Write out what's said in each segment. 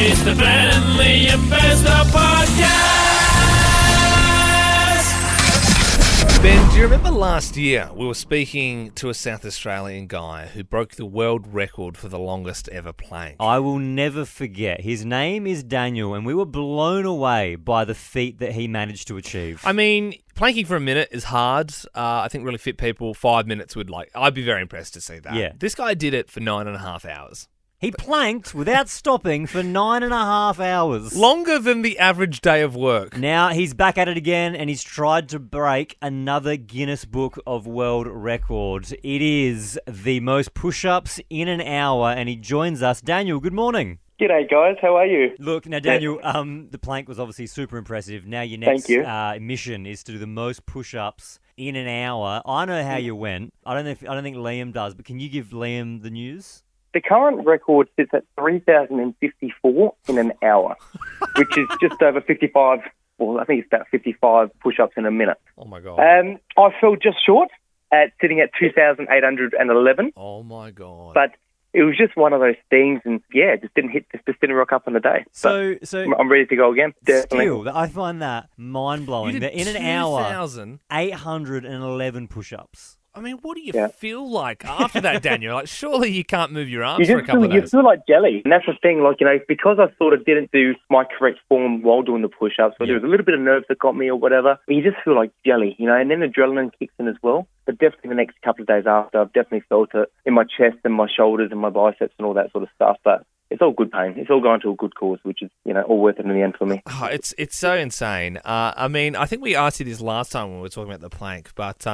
It's the Friendly Investor Podcast. Ben, do you remember last year we were speaking to a South Australian guy who broke the world record for the longest ever plank? I will never forget. His name is Daniel, and we were blown away by the feat that he managed to achieve. I mean, planking for a minute is hard. I think really fit people, 5 minutes I'd be very impressed to see that. Yeah. This guy did it for 9.5 hours. He planked without stopping for 9.5 hours. Longer than the average day of work. Now he's back at it again, and he's tried to break another Guinness Book of World Records. It is the most push-ups in an hour, and he joins us. Daniel, good morning. G'day, guys. How are you? Look, now, Daniel, the plank was obviously super impressive. Now your next mission is to do the most push-ups in an hour. I know how you went. I don't think Liam does, but can you give Liam the news? The current record sits at 3,054 in an hour, which is just over 55, well, I think it's about 55 push-ups in a minute. Oh, my God. I fell just short, sitting at 2,811. Oh, my God. But it was just one of those things, and it just didn't rock up on the day. So I'm ready to go again. Definitely. Still, I find that mind-blowing. That in an hour, 811 push-ups. I mean, what do you feel like after that, Daniel? Like, surely you can't move your arms for a couple of days. You feel like jelly. And that's the thing, because I sort of didn't do my correct form while doing the push-ups, so there was a little bit of nerves that got me or whatever, but you just feel like jelly, and then adrenaline kicks in as well. But definitely the next couple of days after, I've definitely felt it in my chest and my shoulders and my biceps and all that sort of stuff. But it's all good pain. It's all going to a good cause, which is, all worth it in the end for me. Oh, it's so insane. I mean, I think we asked you this last time when we were talking about the plank, but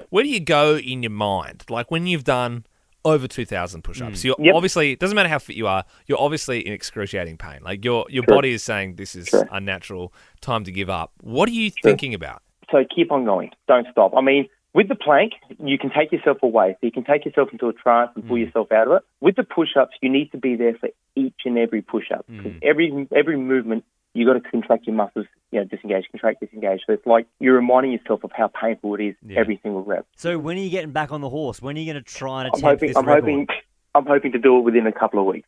where do you go in your mind? Like when you've done over 2,000 push-ups, you're obviously, it doesn't matter how fit you are, you're obviously in excruciating pain. Like your body is saying this is unnatural, time to give up. What are you thinking about? So keep on going. Don't stop. I mean, with the plank, you can take yourself away. So you can take yourself into a trance and pull yourself out of it. With the push-ups, you need to be there for each and every push-up. Because every movement, you got to contract your muscles, disengage, contract, disengage. So it's like you're reminding yourself of how painful it is every single rep. So when are you getting back on the horse? When are you going to try and attempt this record? I'm hoping to do it within a couple of weeks.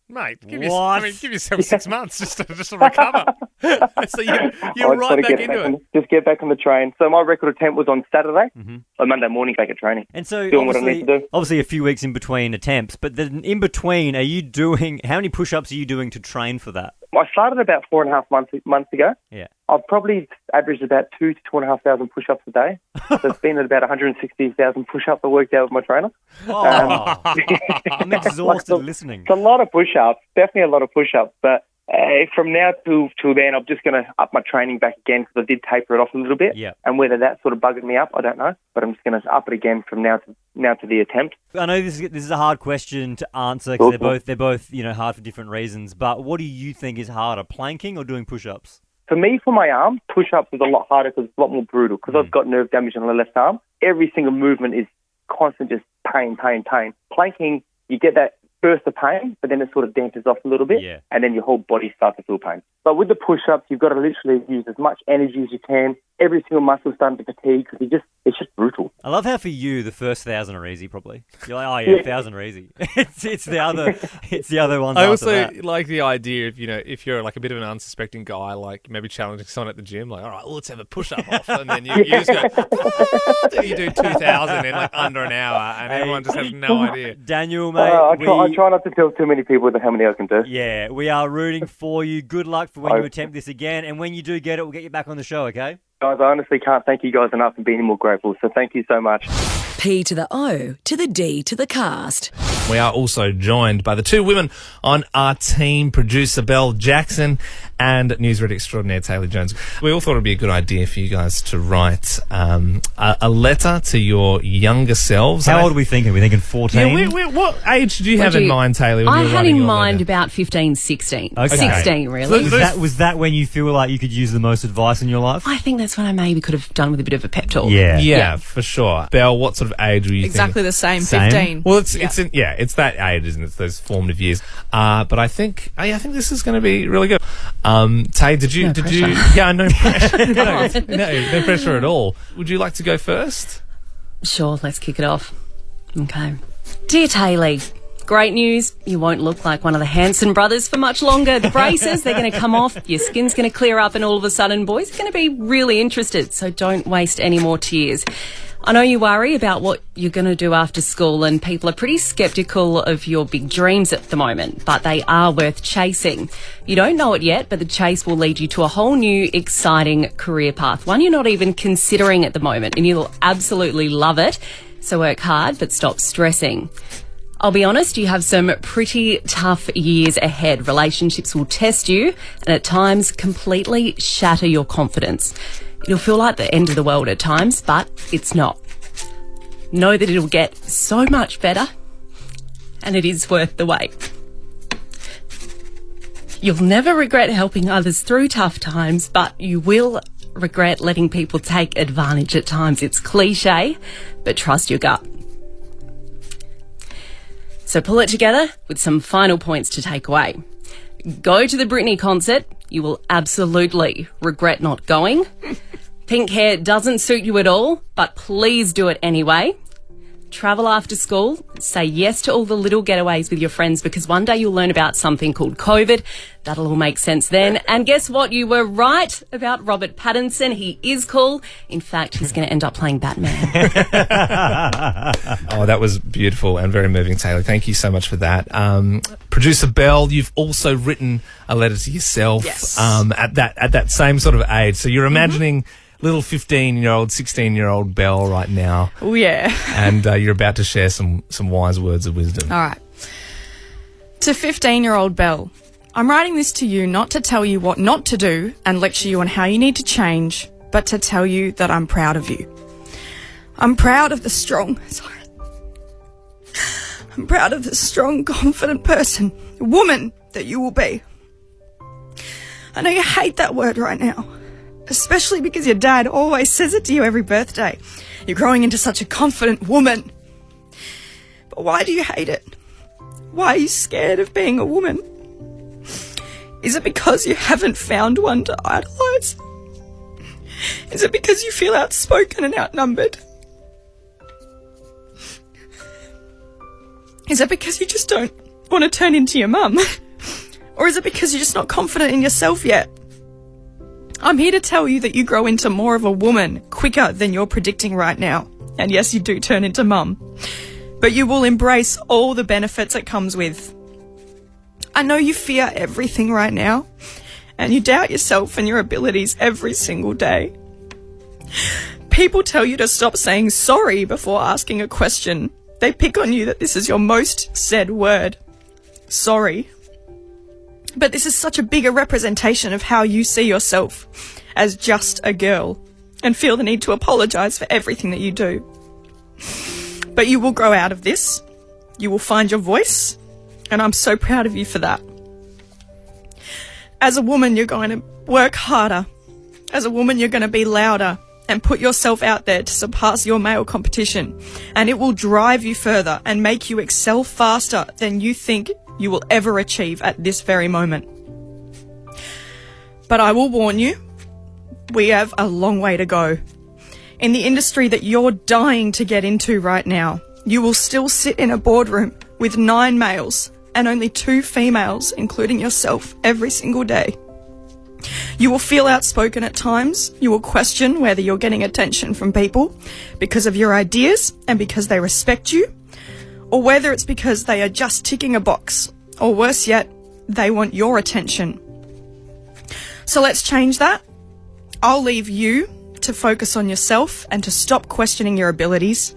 Mate, give yourself 6 months just to recover. So you're right back into it. Just get back on the train. So my record attempt was on Saturday, on Monday morning back at training. And so doing what I need to do. Obviously a few weeks in between attempts, but then in between, how many push-ups are you doing to train for that? I started about 4.5 months ago. Yeah. I've probably averaged about 2,000 to 2,500 push-ups a day. So it's been at about 160,000 push-ups I worked out with my trainer. Oh, I'm exhausted listening. It's a lot of push-ups, definitely a lot of push-ups. But from now till then, I'm just going to up my training back again because I did taper it off a little bit. Yeah. And whether that sort of buggered me up, I don't know. But I'm just going to up it again from now to the attempt. I know this is a hard question to answer because they're both hard for different reasons. But what do you think is harder, planking or doing push-ups? For me, for my arm, push-ups is a lot harder because it's a lot more brutal because I've got nerve damage on the left arm. Every single movement is constant, just pain. Planking, you get that burst of pain, but then it sort of dampers off a little bit, and then your whole body starts to feel pain. But with the push-ups, you've got to literally use as much energy as you can. Every single muscle is starting to fatigue because it's just brutal. I love how for you the first 1,000 are easy. Probably you're like, 1,000 are easy. it's the other ones. I also that. like the idea of if you're like a bit of an unsuspecting guy, like maybe challenging someone at the gym, like all right, well, let's have a push-up off, and then you just go, you do 2,000 in like under an hour, and everyone just has no idea. Daniel, mate, I try not to tell too many people how many I can do. Yeah, we are rooting for you. Good luck for when you attempt this again, and when you do get it, we'll get you back on the show. Okay. Guys, I honestly can't thank you guys enough and be any more grateful, so thank you so much. P to the O to the D to the cast. We are also joined by the two women on our team, producer Belle Jackson and newsreader extraordinaire Taylee Jones. We all thought it would be a good idea for you guys to write a letter to your younger selves. How old are we thinking? Are we thinking 14? Yeah, what age did you have in mind, Taylee? I had in mind about 15, 16. Okay. 16, really. Was that when you feel like you could use the most advice in your life? I think that's when I maybe could have done with a bit of a pep talk. Yeah, for sure. Belle, what sort of age were you Exactly thinking? the same, 15. Well, it's that age, isn't it? It's those formative years. But I think this is going to be really good. Tay, did you? Yeah, no pressure. no pressure at all. Would you like to go first? Sure, let's kick it off. Okay. Dear Taylee, Great news, you won't look like one of the Hanson brothers for much longer. The braces, they're going to come off, your skin's going to clear up, and all of a sudden boys are going to be really interested, so don't waste any more tears. I know you worry about what you're going to do after school, and people are pretty sceptical of your big dreams at the moment, but they are worth chasing. You don't know it yet, but the chase will lead you to a whole new, exciting career path, one you're not even considering at the moment, and you'll absolutely love it. So work hard, but stop stressing. I'll be honest, you have some pretty tough years ahead. Relationships will test you and at times completely shatter your confidence. It'll feel like the end of the world at times, but it's not. Know that it'll get so much better, and it is worth the wait. You'll never regret helping others through tough times, but you will regret letting people take advantage at times. It's cliche, but trust your gut. So pull it together with some final points to take away. Go to the Britney concert. You will absolutely regret not going. Pink hair doesn't suit you at all, but please do it anyway. Travel after school. Say yes to all the little getaways with your friends, because one day you'll learn about something called COVID. That'll all make sense then. And guess what? You were right about Robert Pattinson. He is cool. In fact, he's going to end up playing Batman. Oh, that was beautiful and very moving, Taylor. Thank you so much for that. Producer Belle, you've also written a letter to yourself. Yes. At that same sort of age. So you're imagining little 15-year-old, 16-year-old Belle right now. Oh, yeah. And you're about to share some wise words of wisdom. All right. To 15-year-old Belle, I'm writing this to you not to tell you what not to do and lecture you on how you need to change, but to tell you that I'm proud of you. I'm proud of the strong, confident person, woman that you will be. I know you hate that word right now, especially because your dad always says it to you every birthday. You're growing into such a confident woman. But why do you hate it? Why are you scared of being a woman? Is it because you haven't found one to idolise? Is it because you feel outspoken and outnumbered? Is it because you just don't want to turn into your mum? Or is it because you're just not confident in yourself yet? I'm here to tell you that you grow into more of a woman quicker than you're predicting right now. And yes, you do turn into mum. But you will embrace all the benefits it comes with. I know you fear everything right now, and you doubt yourself and your abilities every single day. People tell you to stop saying sorry before asking a question. They pick on you that this is your most said word. Sorry. But this is such a bigger representation of how you see yourself as just a girl and feel the need to apologise for everything that you do. But you will grow out of this. You will find your voice, and I'm so proud of you for that. As a woman, you're going to work harder. As a woman, you're going to be louder and put yourself out there to surpass your male competition. And it will drive you further and make you excel faster than you think you will ever achieve at this very moment. But I will warn you, we have a long way to go. In the industry that you're dying to get into right now, you will still sit in a boardroom with 9 males and only 2 females, including yourself, every single day. You will feel outspoken at times. You will question whether you're getting attention from people because of your ideas and because they respect you, or whether it's because they are just ticking a box, or worse yet, they want your attention. So let's change that. I'll leave you to focus on yourself and to stop questioning your abilities,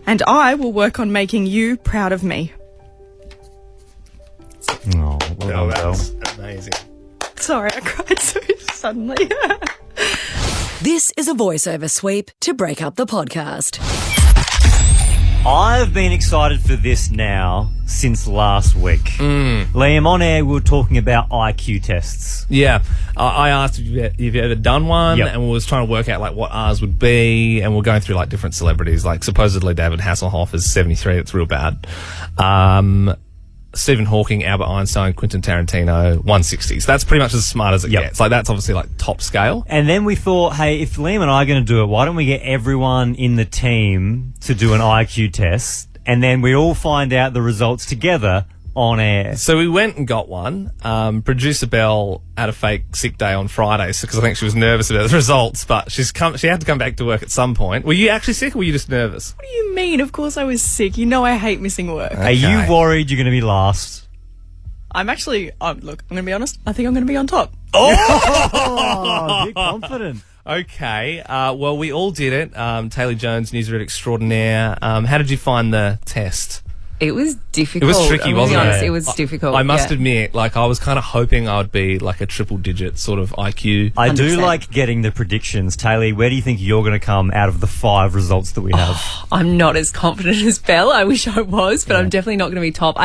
and I will work on making you proud of me. Oh, well done, that's Belle. amazing. Sorry, I cried so suddenly. This is a voiceover sweep to break up the podcast. I've been excited for this now since last week. Liam, on air, we were talking about IQ tests. Yeah, I asked if you've ever done one, Yep. and we was trying to work out like what ours would be, and we're going through like different celebrities. Like supposedly David Hasselhoff is 73. It's real bad. Stephen Hawking, Albert Einstein, Quentin Tarantino, 160. So that's pretty much as smart as it Yep. gets. Like that's obviously like top scale. And then we thought, hey, if Liam and I are going to do it, why don't we get everyone in the team to do an IQ test? and then we all find out the results together on air. So we went and got one. Producer Belle had a fake sick day on Friday because I think she was nervous about the results, but she had to come back to work at some point. Were you actually sick or were you just nervous? What do you mean? Of course I was sick. You know I hate missing work. Are you worried you're going to be last? I'm actually, look, I'm going to be honest. I think I'm going to be on top. Oh, big confident. Okay. Well, we all did it. Taylee Jones, newsreader extraordinaire. How did you find the test? It was difficult. It was tricky, wasn't honest, it? It was difficult. I must admit, like, I was kind of hoping I would be like a triple-digit sort of IQ. I 100%. do like getting the predictions. Taylee, where do you think you're going to come out of the 5 results that we have? I'm not as confident as Belle. I wish I was, but I'm definitely not going to be top.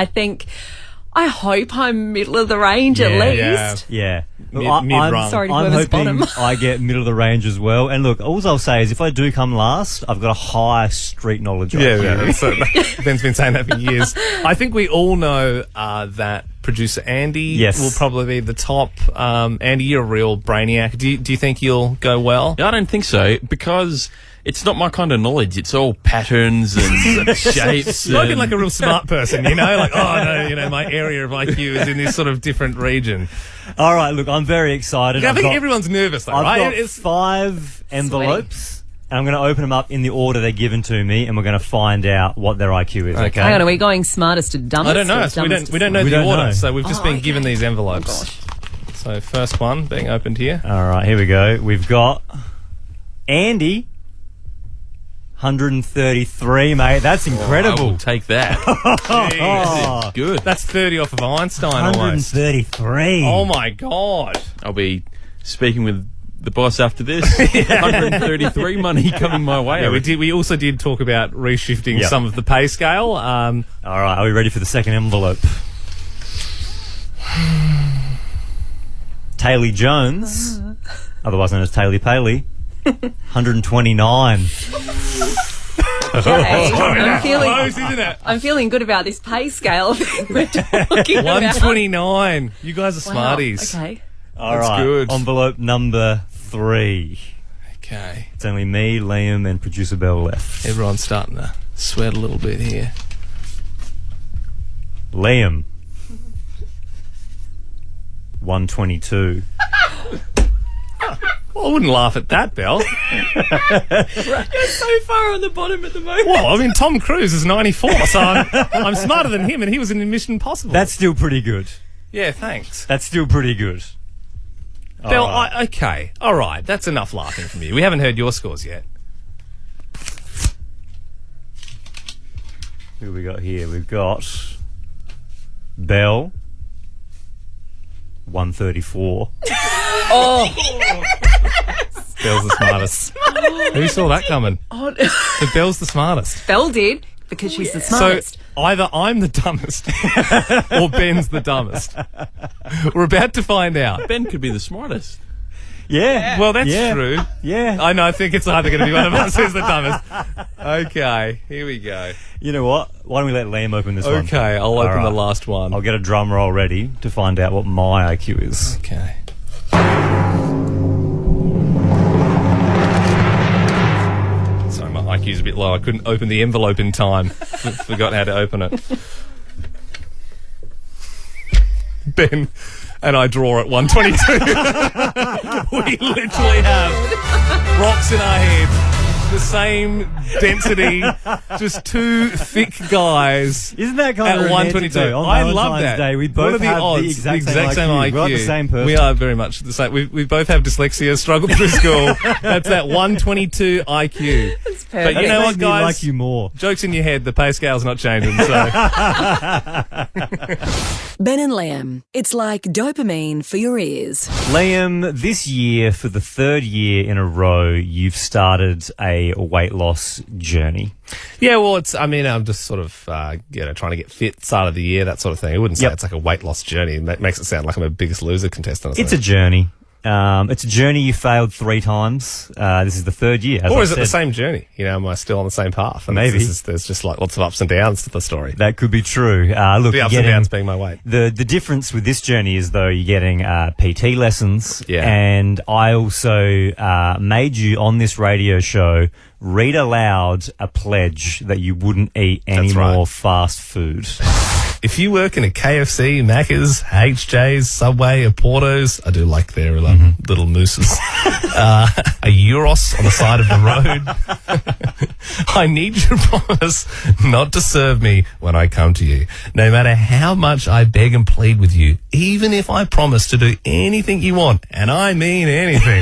I hope I'm middle of the range at least. Yeah. Mid-run. Sorry to I'm whoever's hoping bottom. I get middle of the range as well. And look, all I'll say is if I do come last, I've got a high street knowledge. Ben's been saying that for years. I think we all know that producer Andy will probably be the top. Andy, you're a real brainiac. Do you think you'll go well? I don't think so, because it's not my kind of knowledge. It's all patterns and shapes. Spoken like a real smart person, you know? Like, oh, no, you know, my area of IQ is in this sort of different region. All right, look, I'm very excited. I think everyone's nervous, though, right? I've got 5 envelopes, and I'm going to open them up in the order they're given to me, and we're going to find out what their IQ is, okay? Hang on, are we going smartest to dumbest? I don't know. We don't know the order, so we've just been given these envelopes. Oh, gosh. So first one being opened here. All right, here we go. We've got Andy, 133, mate. That's incredible. I will take that. Oh, Good. That's 30 off of Einstein almost. 133. Oh, my God. I'll be speaking with the boss after this. 133 money coming my way. Yeah, we also did talk about reshifting some of the pay scale. All right, are we ready for the second envelope? Taylee Jones, otherwise known as Taylee Paley, 129. Okay. Close, isn't it? I'm feeling good about this pay scale we're talking about. 129. You guys are smarties. Okay. All That's right, good. envelope number 3. Okay. It's only me, Liam, and producer Belle left. Everyone's starting to sweat a little bit here. Liam, 122. Well, I wouldn't laugh at that, Belle. You're so far on the bottom at the moment. Well, I mean, Tom Cruise is 94, so I'm smarter than him, and he was in Mission Impossible. That's still pretty good. Yeah, thanks. That's still pretty good. Belle, All right. okay. All right, that's enough laughing from you. We haven't heard your scores yet. Who have we got here? We've got Belle, 134. Belle's the smartest. Who saw that coming? The Belle's the smartest. Belle did, because she's the smartest. So either I'm the dumbest or Ben's the dumbest. We're about to find out. Ben could be the smartest. Yeah. Well, that's Yeah. true. Yeah. I know. I think it's either going to be one of us who's the dumbest. Okay, here we go. You know what? Why don't we let Liam open this one? Okay, I'll open right. the last one. I'll get a drum roll ready to find out what my IQ is. Okay. Sorry, my IQ's a bit low. I couldn't open the envelope in time. Forgot how to open it. Ben and I draw at 122. We literally have rocks in our head. The same density, just 2 thick guys. Isn't that kind at of romantic, 122? though? On I Valentine's love that. Day, we What both are the have odds? the exact same IQ. We're like the same person. We are very much the same. We both have dyslexia, struggled through school. That's that 122 IQ. That's perfect. But you know what, Me guys? like you more. Joke's in your head. The pay scale's not changing. So Ben and Liam. It's like dopamine for your ears. Liam, this year, for the 3rd year in a row, you've started a weight loss journey. yeah, well, I'm just sort of trying to get fit, start of the year, that sort of thing. I wouldn't say it's like a weight loss journey. It makes it sound like I'm a Biggest Loser contestant. Or It's a journey. It's a journey you failed 3 times. This is the 3rd year. As or I is it said. the same journey? Am I still on the same path? And Maybe. there's just like lots of ups and downs to the story. That could be true. Look, The ups you're and getting- downs being my weight. The difference with this journey is, though, you're getting PT lessons. Yeah. And I also made you on this radio show read aloud a pledge that you wouldn't eat any more fast food. If you work in a KFC, Macca's, HJ's, Subway, or Porto's, I do like their little mooses, a Euros on the side of the road, I need you to promise not to serve me when I come to you. No matter how much I beg and plead with you, even if I promise to do anything you want, and I mean anything.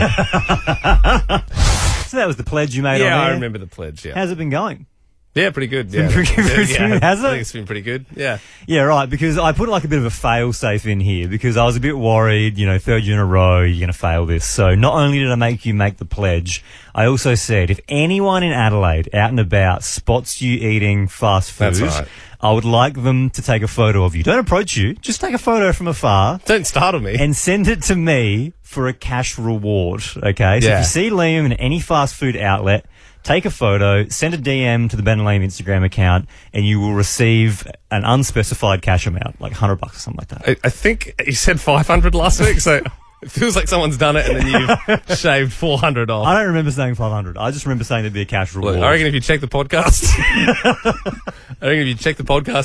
So that was the pledge you made on Yeah, there. I remember the pledge, yeah. How's it been going? Yeah, pretty good. Has it? I think it's been pretty good. Yeah. Yeah, right, because I put like a bit of a fail-safe in here because I was a bit worried, third year in a row, you're going to fail this. So not only did I make you make the pledge, I also said if anyone in Adelaide out and about spots you eating fast food, That's right. I would like them to take a photo of you. Don't approach you, just take a photo from afar. Don't startle me. And send it to me for a cash reward, okay? So if you see Liam in any fast food outlet, take a photo, send a DM to the Ben and Liam Instagram account, and you will receive an unspecified cash amount, like $100 or something like that. I think you said 500 last week, so it feels like someone's done it and then you've shaved 400 off. I don't remember saying 500. I just remember saying there'd be a cash reward. Look, I reckon if you check the podcast,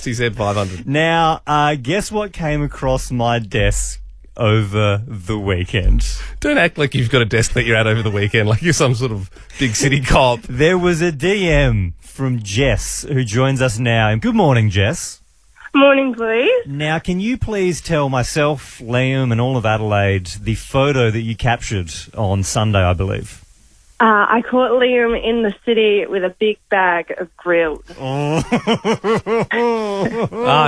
he said 500. Now, guess what came across my desk over the weekend? Don't act like you've got a desk that you're at over the weekend, like you're some sort of big city cop. There was a DM from Jess, who joins us now. And good morning, Jess. Morning, please. Now, can you please tell myself, Liam, and all of Adelaide the photo that you captured on Sunday, I believe? I caught Liam in the city with a big bag of grills. I've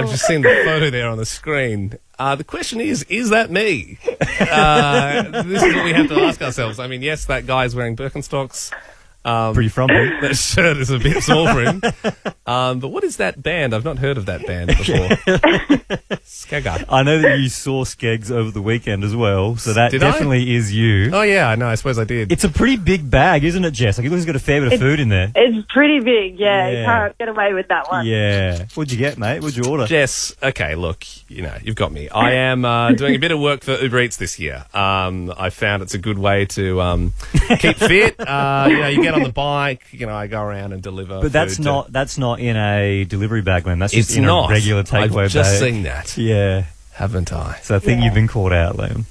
just seen the photo there on the screen. The question is that me? This is what we have to ask ourselves. I mean, yes, that guy's wearing Birkenstocks. Pretty frumpy. That shirt is a bit small for him. But what is that band? I've not heard of that band before. Skegger. I know that you saw Skeggs over the weekend as well, so that definitely is you. Oh, yeah, I know. I suppose I did. It's a pretty big bag, isn't it, Jess? Like, it looks like it's got a fair bit of food in there. It's pretty big, yeah. You can't get away with that one. Yeah. What'd you get, mate? What'd you order? Jess, okay, look, you've got me. I am doing a bit of work for Uber Eats this year. I found it's a good way to keep fit. You get on the bike, I go around and deliver. But that's not in a delivery bag, man. That's just It's in not. a regular takeaway bag. I've just seen that. Yeah. Haven't I? So I think you've been caught out, Liam.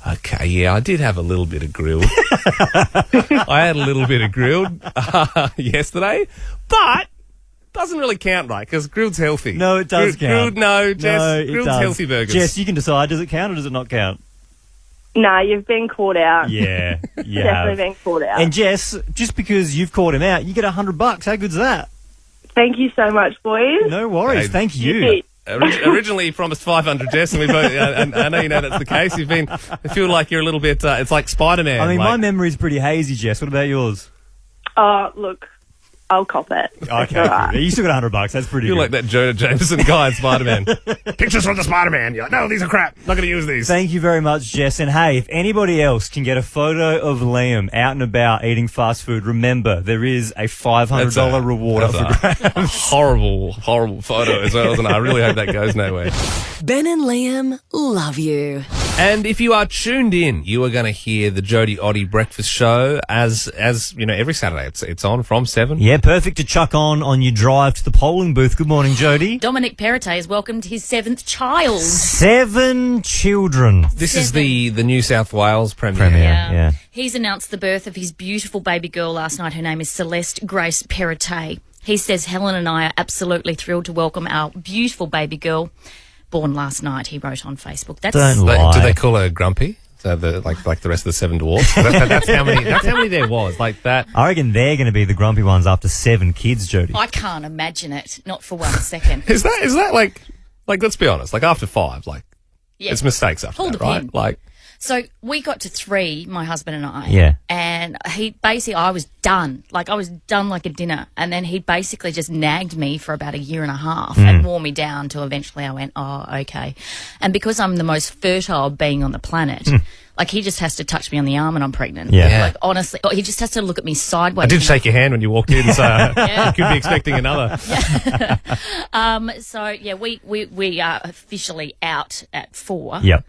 Okay, yeah, I did have a little bit of grilled. I had a little bit of grilled yesterday, but doesn't really count, right? Because grilled's healthy. No, it does count. Grilled, no, Jess. No, it grilled's does. healthy burgers. Jess, you can decide. Does it count or does it not count? Nah, you've been caught out. Yeah, you Definitely have. been caught out. And Jess, just because you've caught him out, you get $100. How good's that? Thank you so much, boys. No worries. Hey, Thank you. Originally, you promised 500, Jess, and we both. I know you know that's the case. I feel like you're a little bit. It's like Spider-Man. I mean, my memory's pretty hazy, Jess. What about yours? Look, I'll cop it. Okay, All right. good. You still got $100. That's pretty You're good. like that Jonah Jameson guy in Spider-Man. Pictures from the Spider-Man. You're like, no, these are crap. Not going to use these. Thank you very much, Jess. And hey, if anybody else can get a photo of Liam out and about eating fast food, remember, there is a $500 reward up for grabs. Horrible photo as well, isn't it? I really hope that goes nowhere. Ben and Liam love you. And if you are tuned in, you are going to hear the Jodie Oddy Breakfast Show as every Saturday. It's on from 7. Yeah, perfect to chuck on your drive to the polling booth. Good morning, Jodie. Dominic Perrottet has welcomed his 7th child. 7 children. This is the New South Wales premiere. Yeah. He's announced the birth of his beautiful baby girl last night. Her name is Celeste Grace Perrottet. He says, Helen and I are absolutely thrilled to welcome our beautiful baby girl, born last night, he wrote on Facebook. Don't lie. Do they call her Grumpy? So like the rest of the 7 dwarfs? That's how many there was. Like that. I reckon they're going to be the grumpy ones after 7 kids, Jodie. I can't imagine it, not for 1 second. Is that like let's be honest, like after 5, it's mistakes after Hold that, the right? pen. Like, So we got to 3, my husband and I. Yeah. And I was done. I was done like a dinner. And then he basically just nagged me for about a year and a half and wore me down till eventually I went, oh, okay. And because I'm the most fertile being on the planet, he just has to touch me on the arm and I'm pregnant. Yeah. Honestly, he just has to look at me sideways. I did shake your hand when you walked in, so you could be expecting another. We are officially out at 4. Yep.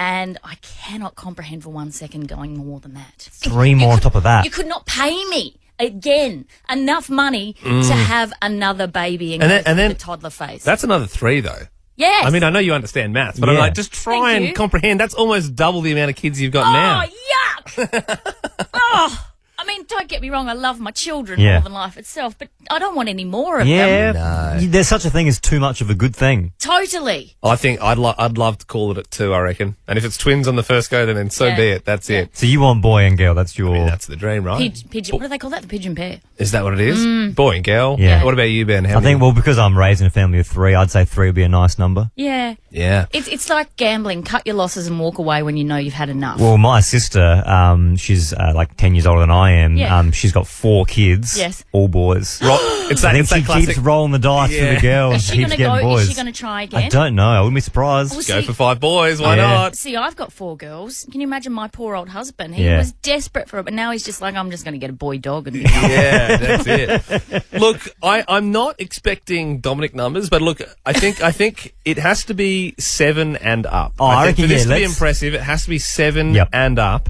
And I cannot comprehend for 1 second going more than that. 3 more on top of that. You could not pay me again, enough money to have another baby and then the toddler phase. That's another 3, though. Yes. I mean, I know you understand maths, but I'm like, just try and comprehend. That's almost double the amount of kids you've got now. Oh, yuck! Oh, I mean, don't get me wrong, I love my children more than life itself, but I don't want any more of them. Yeah, there's such a thing as too much of a good thing. Totally. I think I'd love to call it at 2, I reckon. And if it's twins on the first go, then so be it. That's it. So you want boy and girl, that's your... I mean, that's the dream, right? Pigeon. What do they call that? The pigeon pair. Is that what it is? Boy and girl? Yeah. What about you, Ben? I think, well, because I'm raised in a family of 3, I'd say 3 would be a nice number. Yeah. Yeah. It's like gambling. Cut your losses and walk away when you know you've had enough. Well, my sister, she's like 10 years older than I am. Yeah. She's got 4 kids. Yes. All boys. It's I that, think it's that she classic. keeps rolling the dice for the girl and Is she keeps going to getting go? boys. Is she going to try again? I don't know. I wouldn't be surprised. Well, Go for 5 boys. Why not? See, I've got 4 girls. Can you imagine my poor old husband? He Yeah. was desperate for it, but now he's just like, I'm just going to get a boy dog. And Yeah, that's it. Look, I'm not expecting Dominic numbers, but look, I think it has to be 7 and up. Oh, I think reckon, for this yeah, to be let's- impressive, it has to be 7 and up.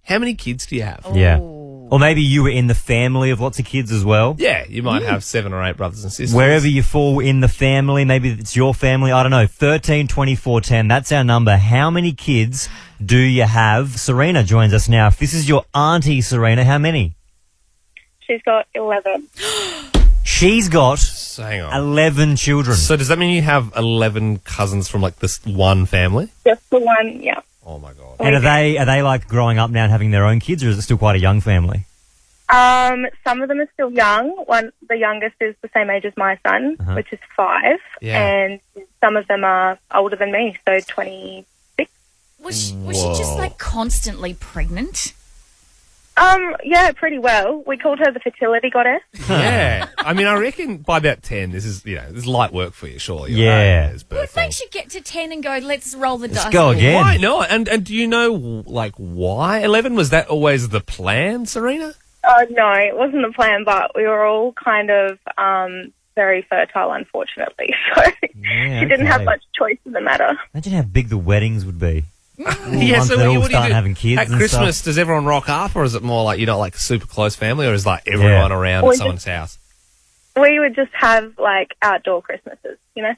How many kids do you have? Yeah. Or maybe you were in the family of lots of kids as well. Yeah, you might have 7 or 8 brothers and sisters. Wherever you fall in the family, maybe it's your family, I don't know, 13, 24, 10, that's our number. How many kids do you have? Serena joins us now. If this is your auntie, Serena, how many? She's got 11. She's got Hang on. 11 children. So does that mean you have 11 cousins from like this one family? Just the one, yeah. Oh my god. And are they like growing up now and having their own kids, or is it still quite a young family? Some of them are still young. The youngest is the same age as my son, which is 5. Yeah. And some of them are older than me, so 26. was she just like constantly pregnant? Yeah, pretty well. We called her the fertility goddess. Yeah. I mean, I reckon by about 10, this is light work for you, surely. Yeah. What makes you get to 10 and go, let's roll the dice? Let's go again. Why not? And do you know, like, why 11? Was that always the plan, Serena? Oh, no, it wasn't the plan, but we were all kind of very fertile, unfortunately. So she didn't have much choice in the matter. Imagine how big the weddings would be. Yeah, so they all what do you start do? having kids At and Christmas, stuff. does everyone rock up, or is it more like, like a super close family, or is like everyone around at someone's house? We would just have, like, outdoor Christmases, you know?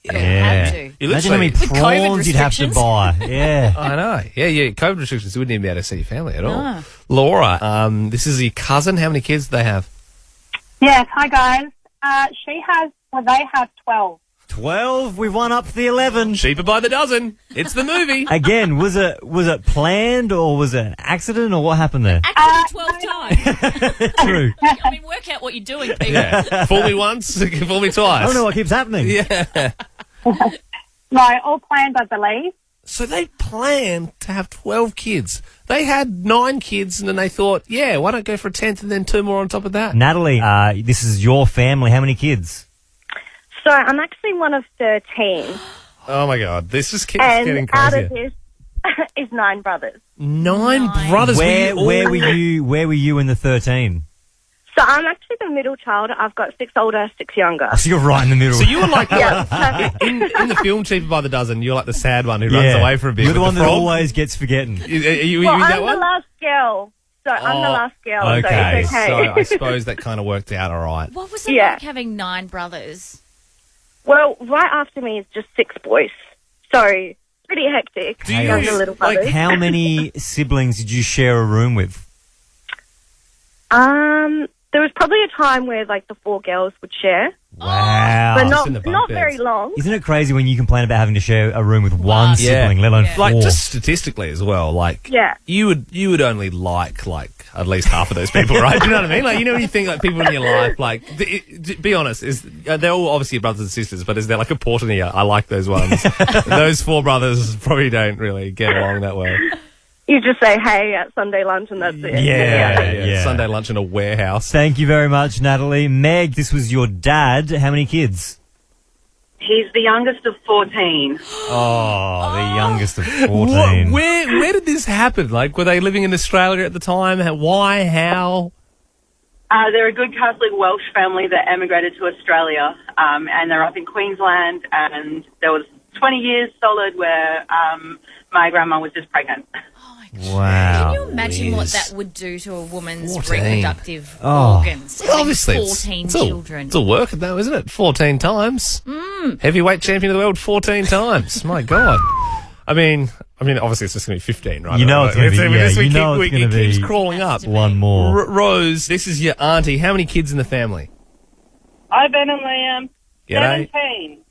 Have to. Imagine how many With COVID prawns you'd have to restrictions. buy. Yeah. I know. Yeah. COVID restrictions, you wouldn't even be able to see your family at all. No. Laura, this is your cousin. How many kids do they have? Yes, hi guys. They have 12. 12, we won up to the 11. Cheaper by the dozen. It's the movie. Again, was it planned or was it an accident or what happened there? Accident 12 times. True. I mean, work out what you're doing, people. Yeah. Fool me once, fool me twice. I don't know what keeps happening. Yeah. No, all planned, I believe. So they planned to have 12 kids. They had 9 kids, and then they thought, yeah, why not go for a 10th and then 2 more on top of that? Natalie, this is your family. How many kids? So I'm actually one of 13. Oh, my God. This just keeps And getting out crazier. of this is 9 brothers. 9 brothers. Where were you in the 13? So I'm actually the middle child. I've got 6 older, 6 younger. So you're right in the middle. So you were like, Yeah. in the film Cheaper by the Dozen, you're like the sad one who runs away for a bit. You're the with one that frog. always gets forgotten. You Well, that I'm one? the last girl. So I'm the last girl. okay. So it's okay. So I suppose that kind of worked out all right. What was it Yeah. like having 9 brothers? Well, right after me is just 6 boys. So pretty hectic. Do you- Younger little brothers. Like, how many siblings did you share a room with? There was probably a time where like the 4 girls would share, Wow. but Just in the bunk not beds. very long. Isn't it crazy when you complain about having to share a room with one sibling, let alone 4? Like, just statistically as well, like, Yeah. you would only like at least half of those people, right? Do you know what I mean? Like, when you think like people in your life, like, be honest, they're all obviously your brothers and sisters, but is there like a portion of you, I like those ones. Those 4 brothers probably don't really get along that way. You just say hey at Sunday lunch and that's it. Yeah. Sunday lunch in a warehouse. Thank you very much, Natalie. Meg, this was your dad. How many kids? He's the youngest of 14. Oh, the youngest of 14. Where did this happen? Like, were they living in Australia at the time? Why? How? They're a good Catholic Welsh family that emigrated to Australia, and they're up in Queensland, and there was 20 years solid where my grandma was just pregnant. Wow. Can you imagine what that would do to a woman's 14. reproductive organs? Well, obviously, having 14 children. It's all work, though, isn't it? 14 times. Heavyweight champion of the world 14 times. My God. I mean, obviously it's just going to be 15, right? You know it's going to be, this you week know it's going to it keeps be crawling up. one more. Rose, this is your auntie. How many kids in the family? Hi, Ben and Liam. G'day. 17.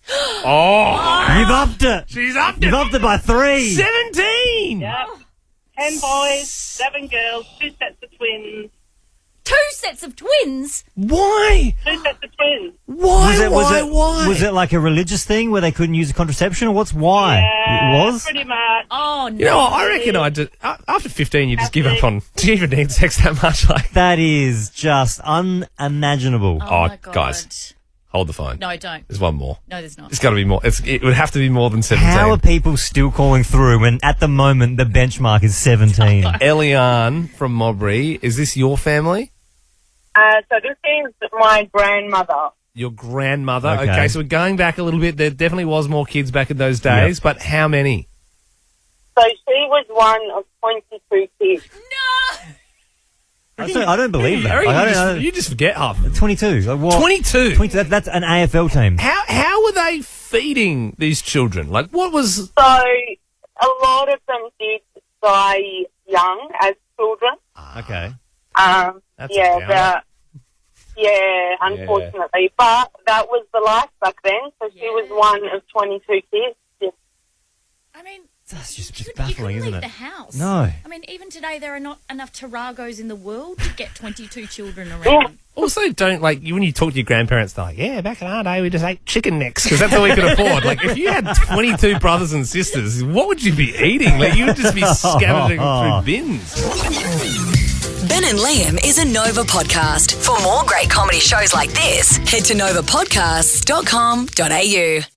Oh! You've upped it. She's upped it. You've upped it by 3. 17! Yep. 10 boys, 7 girls, 2 sets of twins. 2 sets of twins? Why? 2 sets of twins. Why? Was it like a religious thing where they couldn't use a contraception, or what's why? Yeah, It was? pretty much. Oh, no. You know, I reckon I did. After 15, you just give up on. Do you even need sex that much? Like, That is just unimaginable. Oh, my God. guys, hold the phone. No, don't. There's one more. No, there's not. It's got to be more. It would have to be more than 17. How are people still calling through when at the moment the benchmark is 17? Eliane from Mobry, is this your family? So this is my grandmother. Your grandmother. Okay. Okay, so we're going back a little bit. There definitely was more kids back in those days, but how many? So she was one of 22 kids. I don't believe that. Harry, I don't know. you just forget half. 22. Like what? 22. 22. That's an AFL team. How were they feeding these children? Like, what was? So a lot of them did die young as children. Okay. That's a downer. Unfortunately. But that was the life back then. So she was one of 22 kids. Yeah. I mean, That's just you baffling, couldn't isn't leave it? the house. No. I mean, even today, there are not enough Taragos in the world to get 22 children around. Also, don't, like, when you talk to your grandparents, they're like, yeah, back in our day, we just ate chicken necks because that's all we could afford. Like, if you had 22 brothers and sisters, what would you be eating? Like, you would just be scavenging through bins. Ben and Liam is a Nova podcast. For more great comedy shows like this, head to novapodcasts.com.au.